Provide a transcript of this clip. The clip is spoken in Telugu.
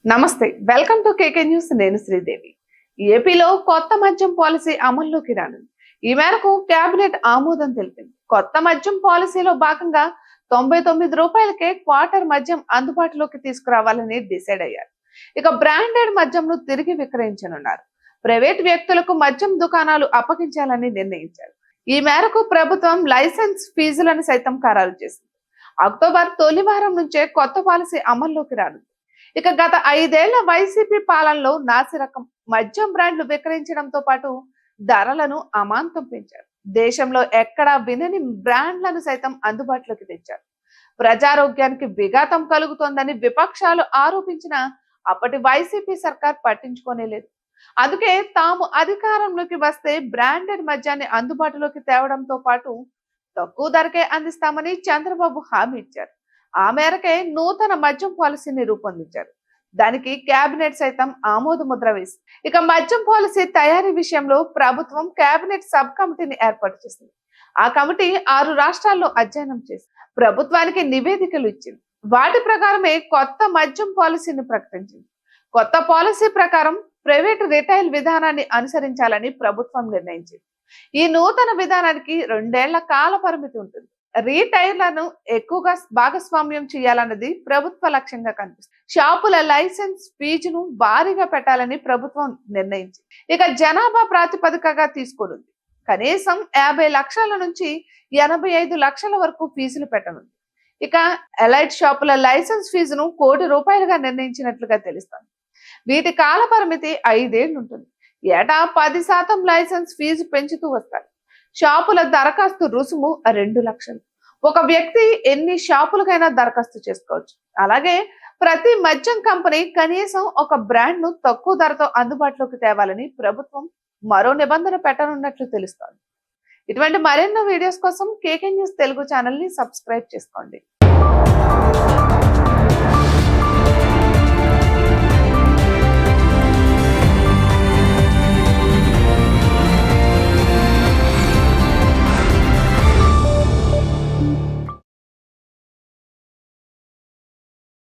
నమస్తే, వెల్కమ్ టు కేకే న్యూస్. నేను శ్రీదేవి. ఏపీలో కొత్త మద్యం పాలసీ అమల్లోకి రానుంది. ఈ మేరకు కేబినెట్ ఆమోదం తెలిపింది. కొత్త మద్యం పాలసీలో భాగంగా 99 రూపాయలకే క్వార్టర్ మద్యం అందుబాటులోకి తీసుకురావాలని డిసైడ్ అయ్యారు. ఇక బ్రాండెడ్ మద్యంను తిరిగి విక్రయించనున్నారు. ప్రైవేట్ వ్యక్తులకు మద్యం దుకాణాలు అప్పగించాలని నిర్ణయించారు. ఈ మేరకు ప్రభుత్వం లైసెన్స్ ఫీజులను సైతం ఖరారు చేసింది. అక్టోబర్ తొలి వారం నుంచే కొత్త పాలసీ అమల్లోకి రానుంది. ఇక గత 5 ఏళ్ల వైసీపీ పాలనలో నాసిరకం మద్యం బ్రాండ్లు విక్రయించడంతో పాటు ధరలను అమాంతం పెంచారు. దేశంలో ఎక్కడా వినని బ్రాండ్లను సైతం అందుబాటులోకి తెచ్చారు. ప్రజారోగ్యానికి విఘాతం కలుగుతోందని విపక్షాలు ఆరోపించిన అప్పటి వైసీపీ సర్కార్ పట్టించుకోనేలేదు. అందుకే తాము అధికారంలోకి వస్తే బ్రాండెడ్ మద్యాన్ని అందుబాటులోకి తేవడంతో పాటు తక్కువ ధరకే అందిస్తామని చంద్రబాబు హామీ ఇచ్చారు. ఆ మేరకే నూతన మద్యం పాలసీని రూపొందించారు. దానికి కేబినెట్ సైతం ఆమోద ముద్ర వేసింది. ఇక మద్యం పాలసీ తయారీ విషయంలో ప్రభుత్వం కేబినెట్ సబ్ కమిటీని ఏర్పాటు చేసింది. ఆ కమిటీ 6 రాష్ట్రాల్లో అధ్యయనం చేసి ప్రభుత్వానికి నివేదికలు ఇచ్చింది. వాటి ప్రకారమే కొత్త మద్యం పాలసీని ప్రకటించింది. కొత్త పాలసీ ప్రకారం ప్రైవేట్ రిటైల్ విధానాన్ని అనుసరించాలని ప్రభుత్వం నిర్ణయించింది. ఈ నూతన విధానానికి 2 ఏళ్ల కాల పరిమితి ఉంటుంది. రీటైలర్లను ఎక్కువగా భాగస్వామ్యం చేయాలన్నది ప్రభుత్వ లక్ష్యంగా కనిపిస్తుంది. షాపుల లైసెన్స్ ఫీజును భారీగా పెట్టాలని ప్రభుత్వం నిర్ణయించింది. ఇక జనాభా ప్రాతిపదికగా తీసుకునుంది. కనీసం 50 లక్షల నుంచి 85 లక్షల వరకు ఫీజులు పెట్టనుంది. ఇక ఎలైట్ షాపుల లైసెన్స్ ఫీజును ₹1 కోటి నిర్ణయించినట్లుగా తెలుస్తోంది. వీటి కాల పరిమితి 5 ఏళ్లు ఉంటుంది. ఏటా 10% లైసెన్స్ ఫీజు పెంచుతూ వస్తారు. షాపుల దరఖాస్తు రుసుము 2 లక్షలు. ఒక వ్యక్తి ఎన్ని షాపులకైనా దరఖాస్తు చేసుకోవచ్చు. అలాగే ప్రతి మద్యం కంపెనీ కనీసం ఒక బ్రాండ్ ను తక్కువ ధరతో అందుబాటులోకి తేవాలని ప్రభుత్వం మరో నిబంధన పెట్టనున్నట్లు తెలుస్తోంది. ఇటువంటి మరెన్నో వీడియోస్ కోసం కేకే న్యూస్ తెలుగు ఛానల్ ని సబ్స్క్రైబ్ చేసుకోండి.